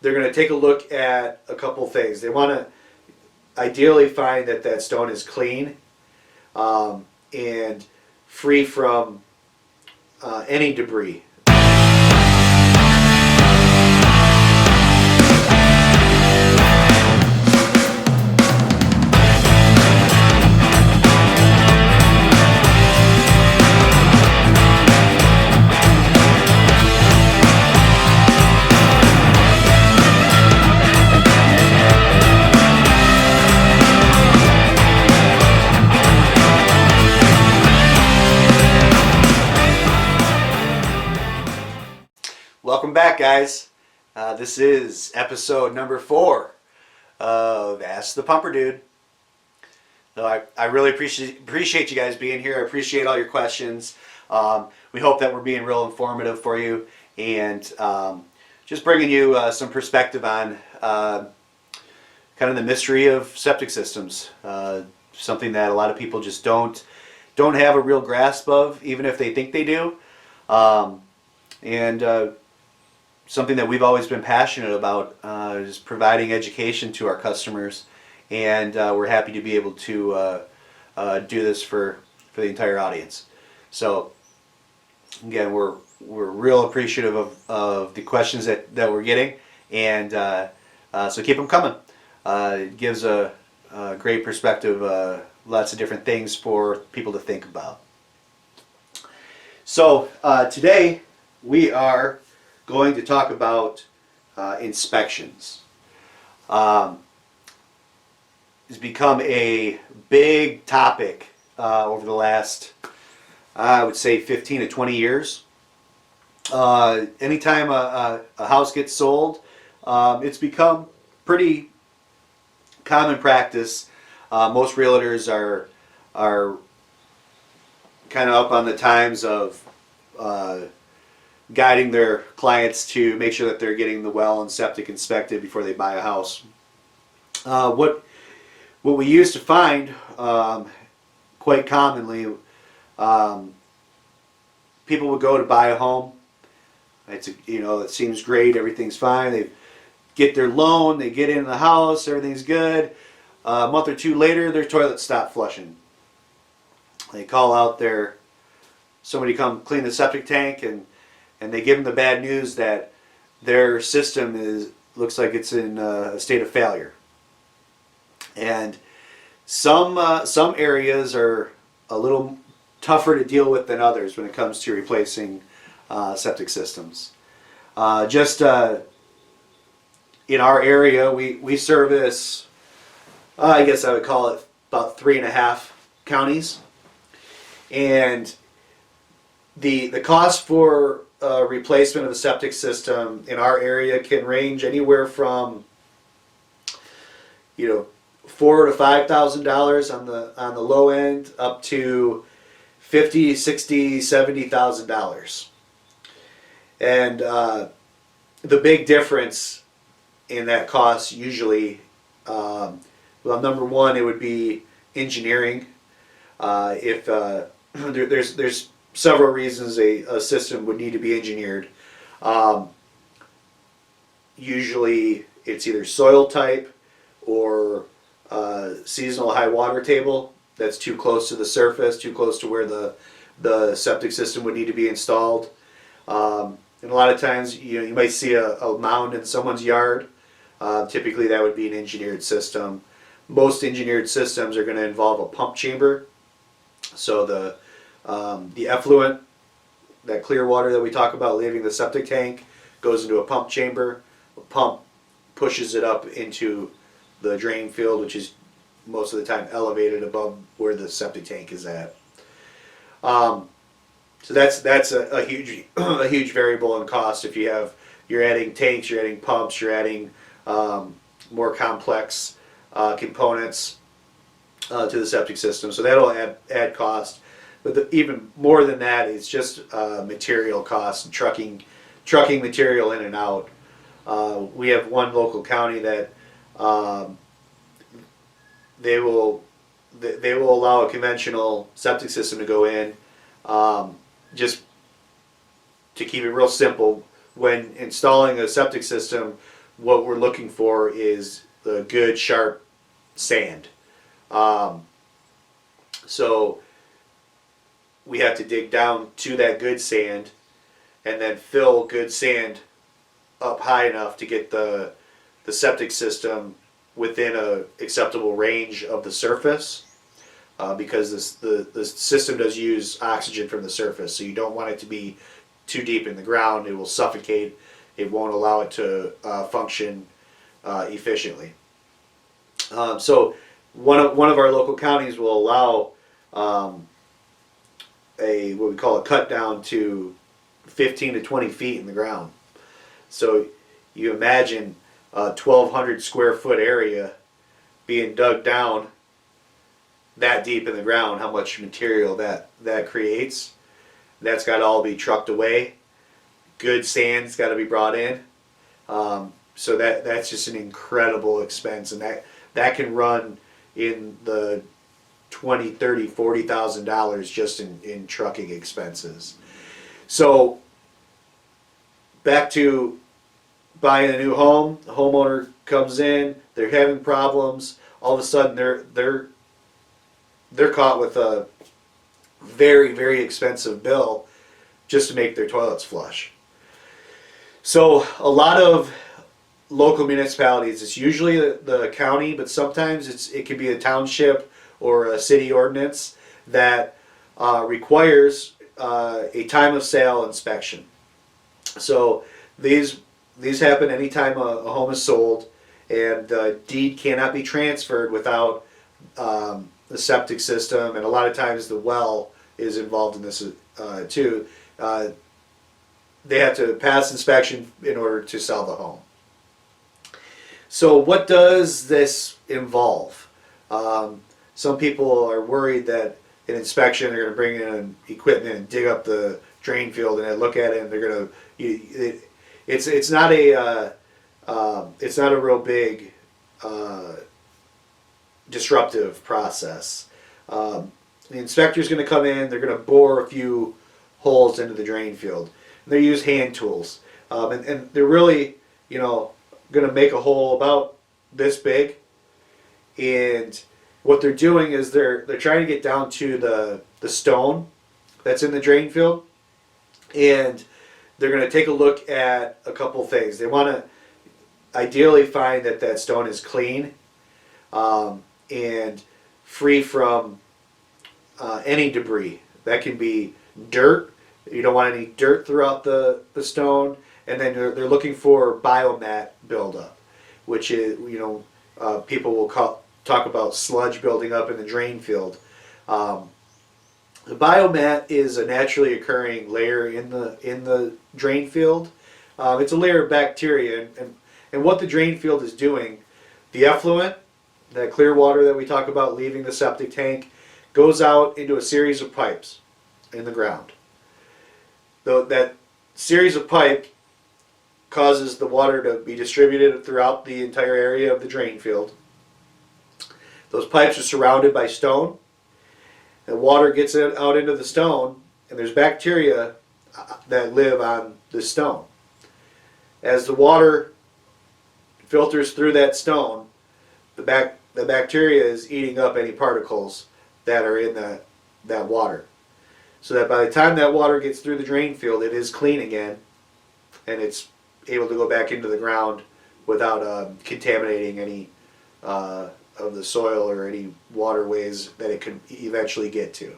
they're going to take a look at a couple things. They want to ideally find that that stone is clean and free from any debris. Welcome back, guys. This is episode number 4 of Ask the Pumper Dude. So I really appreciate you guys being here. I appreciate all your questions. We hope that we're being real informative for you and just bringing you some perspective on kind of the mystery of septic systems. Something that a lot of people just don't have a real grasp of, even if they think they do. Something that we've always been passionate about is providing education to our customers, and we're happy to be able to do this for the entire audience. So again, we're real appreciative of the questions that we're getting, and so keep them coming. It gives a great perspective, lots of different things for people to think about. So today we are going to talk about inspections. It's become a big topic over the last, I would say, 15 to 20 years. Anytime a house gets sold, it's become pretty common practice. Most realtors are kind of up on the times of guiding their clients to make sure that they're getting the well and septic inspected before they buy a house. What we used to find quite commonly, people would go to buy a home. It seems great, everything's fine. They get their loan, they get in the house, everything's good. A month or two later, their toilet stopped flushing. They call out somebody come clean the septic tank, and they give them the bad news that their system looks like it's in a state of failure. And some areas are a little tougher to deal with than others when it comes to replacing septic systems. In our area, we service, I guess I would call it about 3.5 counties, and the cost for replacement of the septic system in our area can range anywhere from $4,000 to $5,000 on the low end, up to $50,000, $60,000, $70,000. And the big difference in that cost usually, number one, it would be engineering. If there's several reasons a system would need to be engineered. Usually it's either soil type or seasonal high water table that's too close to the surface, too close to where the septic system would need to be installed. And a lot of times you might see a mound in someone's yard. Typically that would be an engineered system. Most engineered systems are going to involve a pump chamber. So the effluent, that clear water that we talk about leaving the septic tank, goes into a pump chamber. A pump pushes it up into the drain field, which is most of the time elevated above where the septic tank is at. So that's a huge variable in cost. If you're adding tanks, you're adding pumps, you're adding more complex components to the septic system. So that'll add cost. But even more than that, it's just material costs, trucking material in and out. We have one local county that they will allow a conventional septic system to go in. Just to keep it real simple, when installing a septic system what we're looking for is the good sharp sand. So we have to dig down to that good sand and then fill good sand up high enough to get the septic system within a acceptable range of the surface, because the system does use oxygen from the surface, so you don't want it to be too deep in the ground. It will suffocate. It won't allow it to function efficiently. So one of our local counties will allow what we call a cut down to 15 to 20 feet in the ground. So you imagine a 1,200 square foot area being dug down that deep in the ground, how much material that creates. That's got to all be trucked away. Good sand's got to be brought in. So that's just an incredible expense, and that can run in the $20,000, $30,000, $40,000 just in trucking expenses. So back to buying a new home, the homeowner comes in, they're having problems, all of a sudden they're caught with a very, very expensive bill just to make their toilets flush. So a lot of local municipalities, it's usually the county, but sometimes it can be a township or a city ordinance that requires a time of sale inspection. So these happen anytime a home is sold, and the deed cannot be transferred without the septic system, and a lot of times the well is involved in this too. They have to pass inspection in order to sell the home. So what does this involve? Some people are worried that an inspection, they're going to bring in equipment and dig up the drain field, and they look at it and they're going to. It's not a real big disruptive process. The inspector's going to come in. They're going to bore a few holes into the drain field. They use hand tools, and they're really, going to make a hole about this big. And what they're doing is they're trying to get down to the stone that's in the drain field, and they're going to take a look at a couple things. They want to ideally find that stone is clean and free from any debris. That can be dirt. You don't want any dirt throughout the stone. And then they're looking for biomat buildup, which is, people will talk about sludge building up in the drain field. The biomat is a naturally occurring layer in the drain field. It's a layer of bacteria, and what the drain field is doing, the effluent, that clear water that we talk about leaving the septic tank, goes out into a series of pipes in the ground. That series of pipe causes the water to be distributed throughout the entire area of the drain field. Those pipes are surrounded by stone. The water gets out into the stone, and there's bacteria that live on the stone. As the water filters through that stone, the bacteria is eating up any particles that are in that water. So that by the time that water gets through the drain field, it is clean again, and it's able to go back into the ground without contaminating any of the soil or any waterways that it could eventually get to.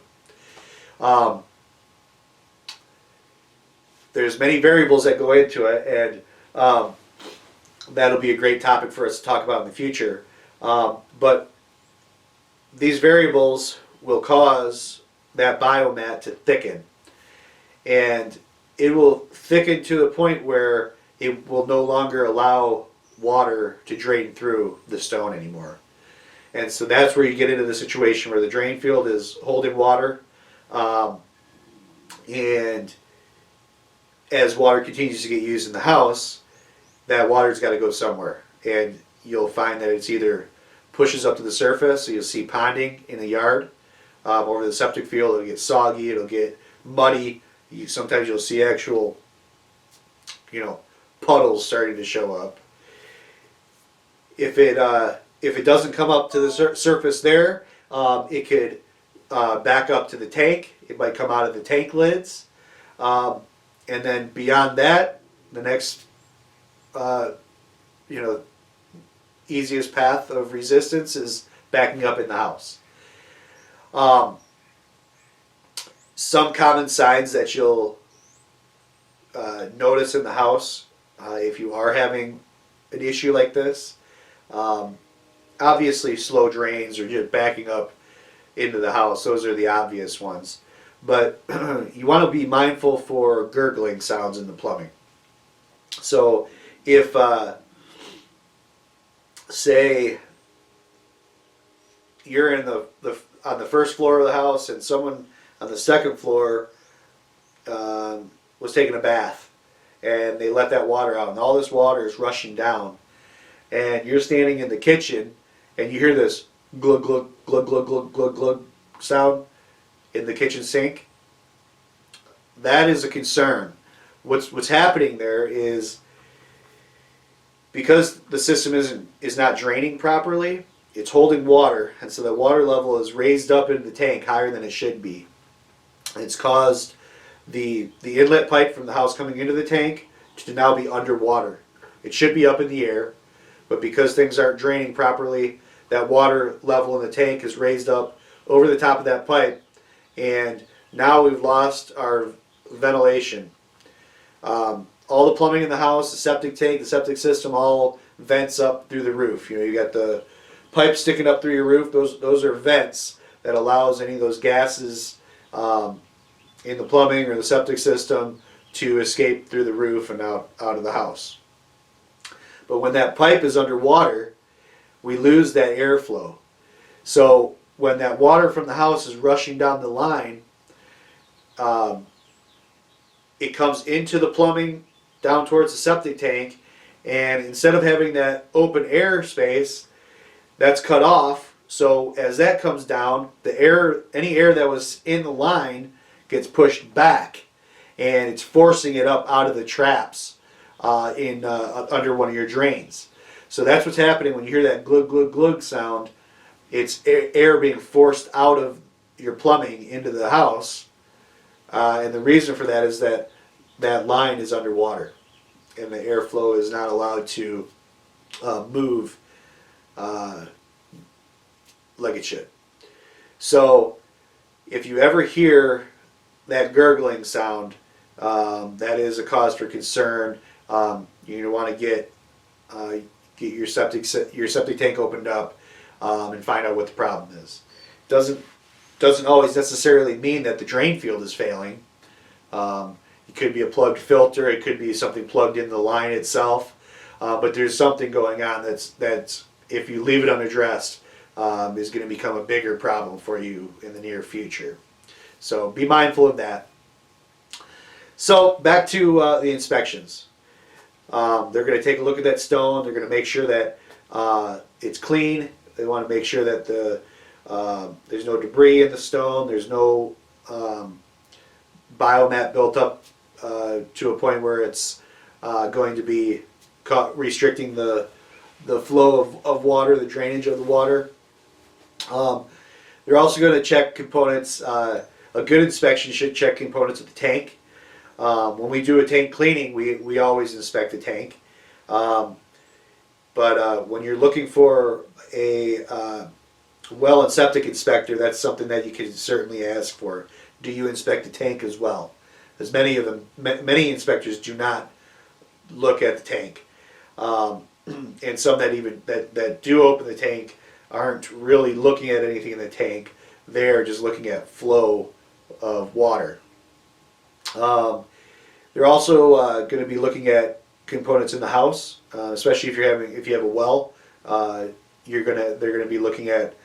There's many variables that go into it, and that'll be a great topic for us to talk about in the future. But these variables will cause that biomat to thicken, and it will thicken to the point where it will no longer allow water to drain through the stone anymore. And so that's where you get into the situation where the drain field is holding water, and as water continues to get used in the house, that water's got to go somewhere. And you'll find that it's either pushes up to the surface, so you'll see ponding in the yard over the septic field. It'll get soggy, it'll get muddy. Sometimes you'll see actual, puddles starting to show up. if it doesn't come up to the surface there, it could back up to the tank. It might come out of the tank lids, and then beyond that, the next you know easiest path of resistance is backing up in the house. Some common signs that you'll notice in the house if you are having an issue like this. Obviously, slow drains or just backing up into the house. Those are the obvious ones. But you want to be mindful for gurgling sounds in the plumbing. So if, say, you're in on the first floor of the house and someone on the second floor was taking a bath and they let that water out and all this water is rushing down, and you're standing in the kitchen and you hear this glug glug glug glug glug glug glug sound in the kitchen sink, that is a concern. What's happening there is, because the system is not draining properly, it's holding water, and so the water level is raised up in the tank higher than it should be. It's caused the inlet pipe from the house coming into the tank to now be underwater. It should be up in the air, but because things aren't draining properly, that water level in the tank is raised up over the top of that pipe, and now we've lost our ventilation. All the plumbing in the house, the septic tank, the septic system, all vents up through the roof. You got the pipe sticking up through your roof. Those are vents that allows any of those gases in the plumbing or the septic system to escape through the roof and out of the house. But when that pipe is underwater, we lose that airflow. So when that water from the house is rushing down the line, it comes into the plumbing down towards the septic tank, and instead of having that open air space, that's cut off. So as that comes down, any air that was in the line gets pushed back, and it's forcing it up out of the traps under one of your drains. So that's what's happening when you hear that glug glug glug sound. It's air being forced out of your plumbing into the house, and the reason for that is that line is underwater, and the airflow is not allowed to move like it should. So if you ever hear that gurgling sound, that is a cause for concern. You want to get your septic tank opened up and find out what the problem is. Doesn't always necessarily mean that the drain field is failing. It could be a plugged filter. It could be something plugged in the line itself. But there's something going on that's if you leave it unaddressed, is going to become a bigger problem for you in the near future. So be mindful of that. So back to the inspections. They're going to take a look at that stone. They're going to make sure that it's clean. They want to make sure that there's no debris in the stone. There's no biomat built up to a point where it's going to be restricting the flow of water, the drainage of the water. They're also going to check components. A good inspection should check components of the tank. When we do a tank cleaning, we always inspect the tank. But when you're looking for a well and septic inspector, that's something that you can certainly ask for. Do you inspect the tank as well? As many many inspectors do not look at the tank, and some that do open the tank aren't really looking at anything in the tank. They're just looking at flow of water. They're also going to be looking at components in the house, especially if you have a well. They're going to be looking at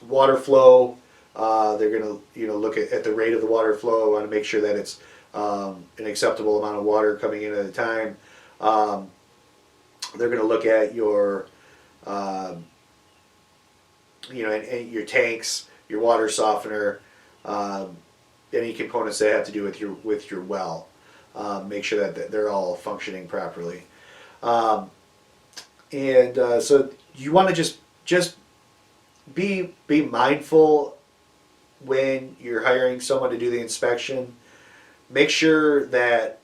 water flow. They're going to look at the rate of the water flow. Want to make sure that it's an acceptable amount of water coming in at a time. They're going to look at your and your tanks, your water softener, any components that have to do with your well. Make sure that they're all functioning properly. And so you want to just be mindful when you're hiring someone to do the inspection. Make sure that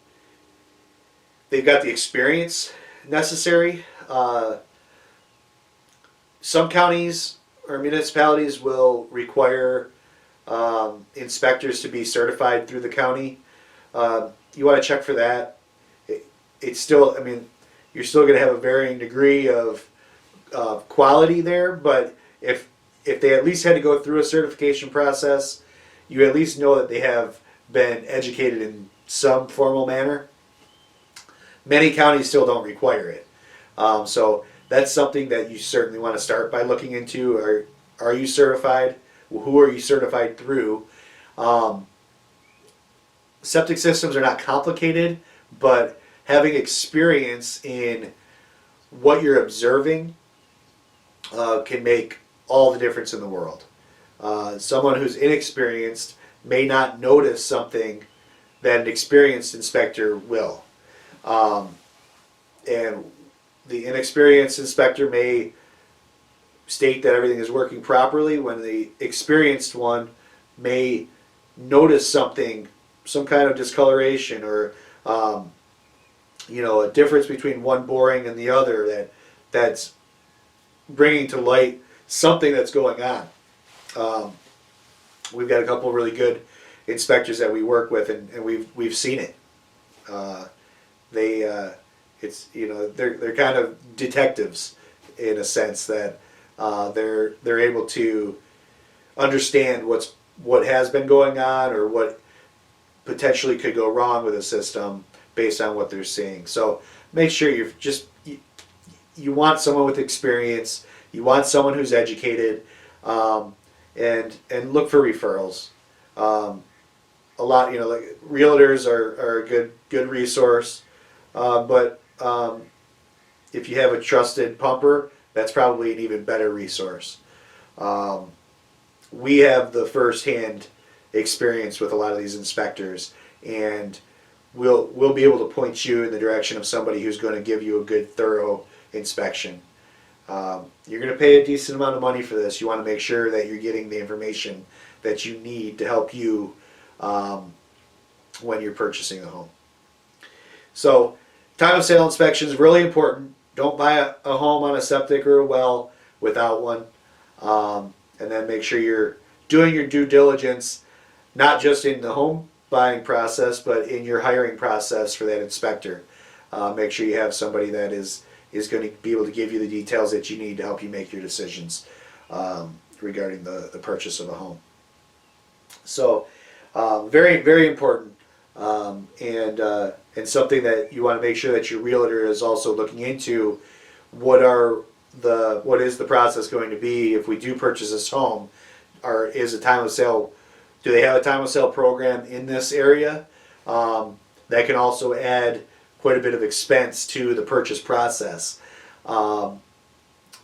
they've got the experience necessary. Some counties or municipalities will require inspectors to be certified through the county. You want to check for that. It's still, I mean, you're still going to have a varying degree of quality there, but if they at least had to go through a certification process, you at least know that they have been educated in some formal manner. Many counties still don't require it. So that's something that you certainly want to start by looking into. Are you certified? Who are you certified through? Septic systems are not complicated, but having experience in what you're observing can make all the difference in the world. Someone who's inexperienced may not notice something that an experienced inspector will. And the inexperienced inspector may state that everything is working properly when the experienced one may notice something, some kind of discoloration or a difference between one boring and the other that's bringing to light something that's going on. We've got a couple of really good inspectors that we work with, and we've seen it. They're kind of detectives in a sense that they're able to understand what has been going on or what potentially could go wrong with a system based on what they're seeing. So make sure you want someone with experience, you want someone who's educated, and look for referrals. A lot, like realtors are a good resource, but if you have a trusted pumper, that's probably an even better resource. We have the first-hand experience with a lot of these inspectors, and we'll be able to point you in the direction of somebody who's going to give you a good, thorough inspection. You're going to pay a decent amount of money for this. You want to make sure that you're getting the information that you need to help you when you're purchasing a home. So, time of sale inspection is really important. Don't buy a home on a septic or a well without one. And then make sure you're doing your due diligence, not just in the home buying process, but in your hiring process for that inspector. Make sure you have somebody that is going to be able to give you the details that you need to help you make your decisions regarding the purchase of a home. So, very, very important, and something that you want to make sure that your realtor is also looking into. What is the process going to be if we do purchase this home? Is a time of sale? Do they have a time of sale program in this area? That can also add quite a bit of expense to the purchase process.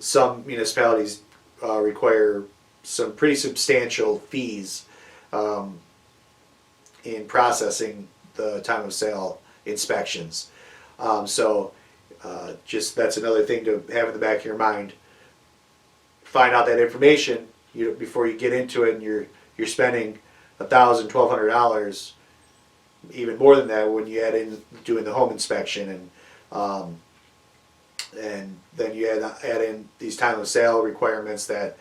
Some municipalities require some pretty substantial fees in processing the time of sale inspections. Just that's another thing to have in the back of your mind. Find out that information before you get into it, and you're spending $1,000, $1,200, even more than that when you add in doing the home inspection, and then you add in these time of sale requirements that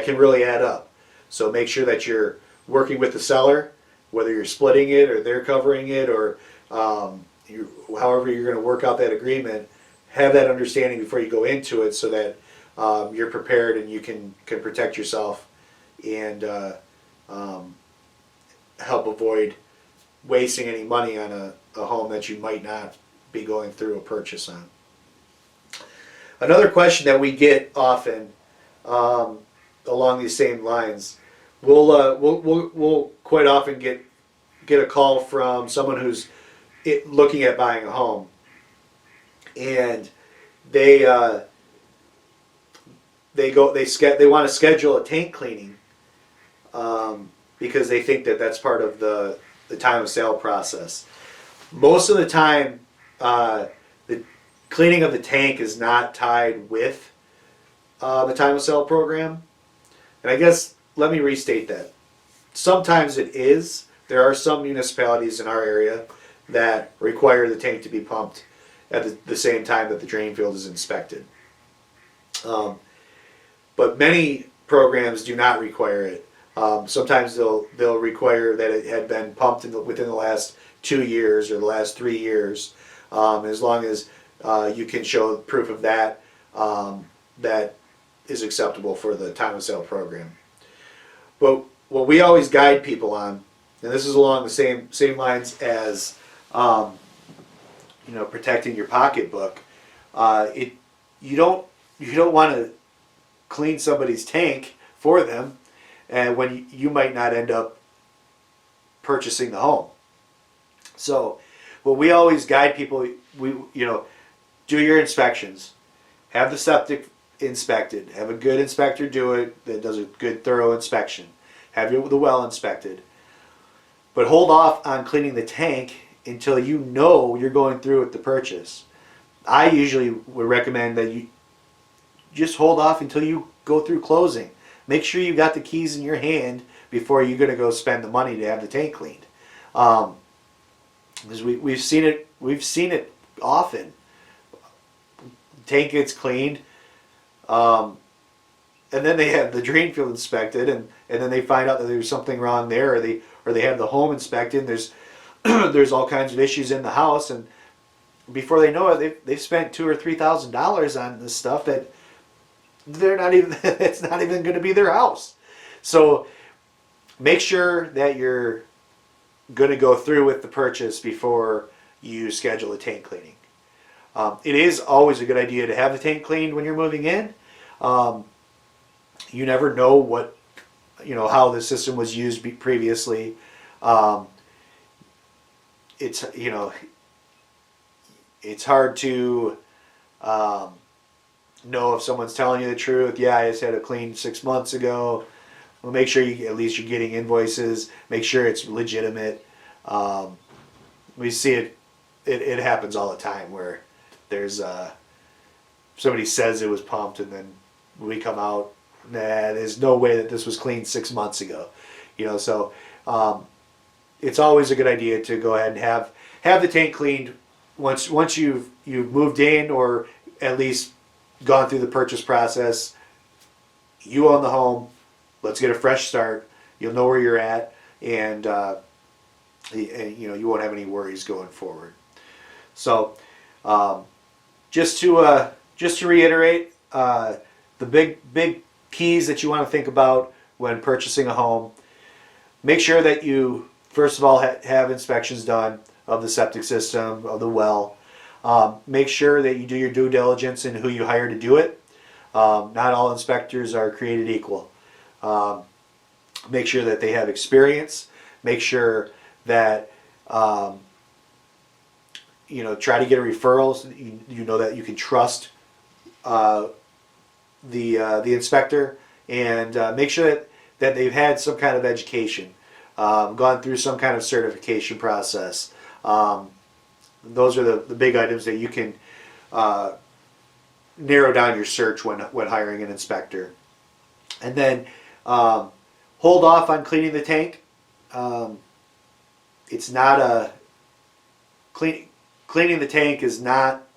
can really add up. So make sure that you're working with the seller, whether you're splitting it or they're covering it, or however you're going to work out that agreement. Have that understanding before you go into it, so that you're prepared and you can protect yourself and help avoid wasting any money on a home that you might not be going through a purchase on. Another question that we get often along these same lines, we'll quite often get a call from someone who's looking at buying a home, and they want to schedule a tank cleaning because they think that that's part of the time of sale process. Most of the time, the cleaning of the tank is not tied with the time of sale program. And I guess, let me restate that. Sometimes it is. There are some municipalities in our area that require the tank to be pumped at the same time that the drain field is inspected. But many programs do not require it. Sometimes they'll require that it had been pumped within the last 2 years or the last 3 years. As long as you can show proof of that, that is acceptable for the time of sale program. But what we always guide people on, and this is along the same lines as protecting your pocketbook. You don't want to clean somebody's tank for them, and when you might not end up purchasing the home. So, what we always guide people, do your inspections, have the septic inspected, have a good inspector do it that does a good thorough inspection, have the well inspected, but hold off on cleaning the tank until you know you're going through with the purchase. I usually would recommend that you just hold off until you go through closing. Make sure you got the keys in your hand before you're going to go spend the money to have the tank cleaned. Because we've seen it often. Tank gets cleaned, and then they have the drain field inspected, and then they find out that there's something wrong there, or they have the home inspected. And there's all kinds of issues in the house, and before they know it, they've spent $2,000 or $3,000 on this stuff that they're not even. It's not even going to be their house. So make sure that you're going to go through with the purchase before you schedule a tank cleaning. It is always a good idea to have the tank cleaned when you're moving in. You never know how the system was used previously. It's hard to know if someone's telling you the truth. Yeah, I just had it cleaned 6 months ago. Well, make sure at least you're getting invoices. Make sure it's legitimate. We see it. It happens all the time where there's somebody says it was pumped, and then we come out, nah, there's no way that this was cleaned 6 months ago. So it's always a good idea to go ahead and have the tank cleaned once you've moved in, or at least gone through the purchase process. You own the home. Let's get a fresh start. You'll know where you're at, and you won't have any worries going forward. So, just to reiterate, the big keys that you want to think about when purchasing a home: make sure that you first of all have inspections done of the septic system, of the well. Make sure that you do your due diligence in who you hire to do it. Not all inspectors are created equal. Make sure that they have experience. Make sure that try to get a referral so that you know that you can trust the inspector, and make sure that they've had some kind of education, gone through some kind of certification process. Those are the big items that you can narrow down your search when hiring an inspector. And then hold off on cleaning the tank. It's not cleaning the tank is not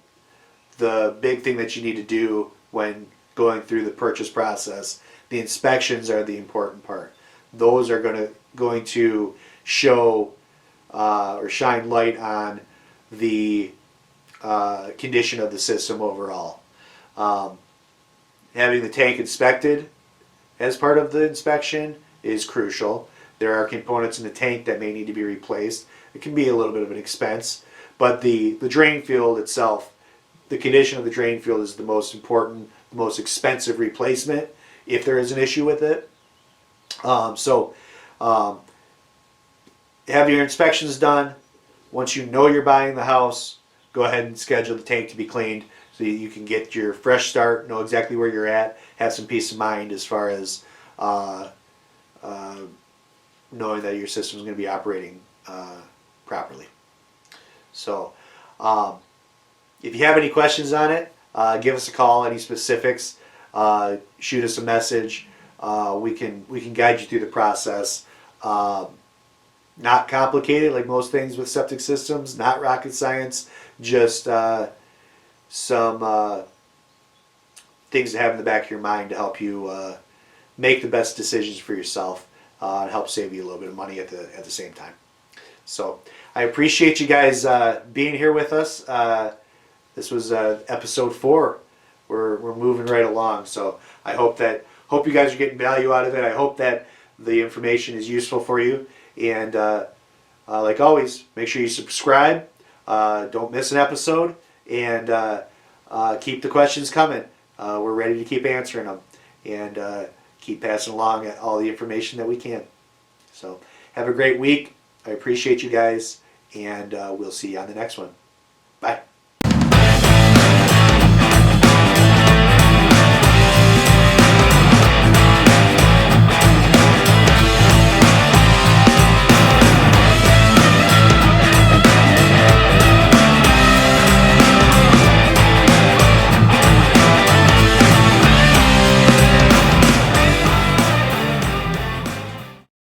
the big thing that you need to do when going through the purchase process. The inspections are the important part. Those are going to show or shine light on the condition of the system overall. Having the tank inspected as part of the inspection is crucial. There are components in the tank that may need to be replaced. It can be a little bit of an expense, but the drain field itself, the condition of the drain field is the most important, the most expensive replacement if there is an issue with it. Have your inspections done. Once you know you're buying the house, go ahead and schedule the tank to be cleaned so you can get your fresh start, know exactly where you're at, have some peace of mind as far as knowing that your system is going to be operating properly. So if you have any questions on it, give us a call. Any specifics, shoot us a message. We can guide you through the process. Not complicated like most things with septic systems. Not rocket science. Just some things to have in the back of your mind to help you make the best decisions for yourself and help save you a little bit of money at the same time. So I appreciate you guys being here with us. This was episode 4. We're moving right along. So I hope you guys are getting value out of it. I hope that the information is useful for you. And like always, make sure you subscribe. Don't miss an episode. And keep the questions coming. We're ready to keep answering them. And keep passing along all the information that we can. So have a great week. I appreciate you guys. And we'll see you on the next one. Bye.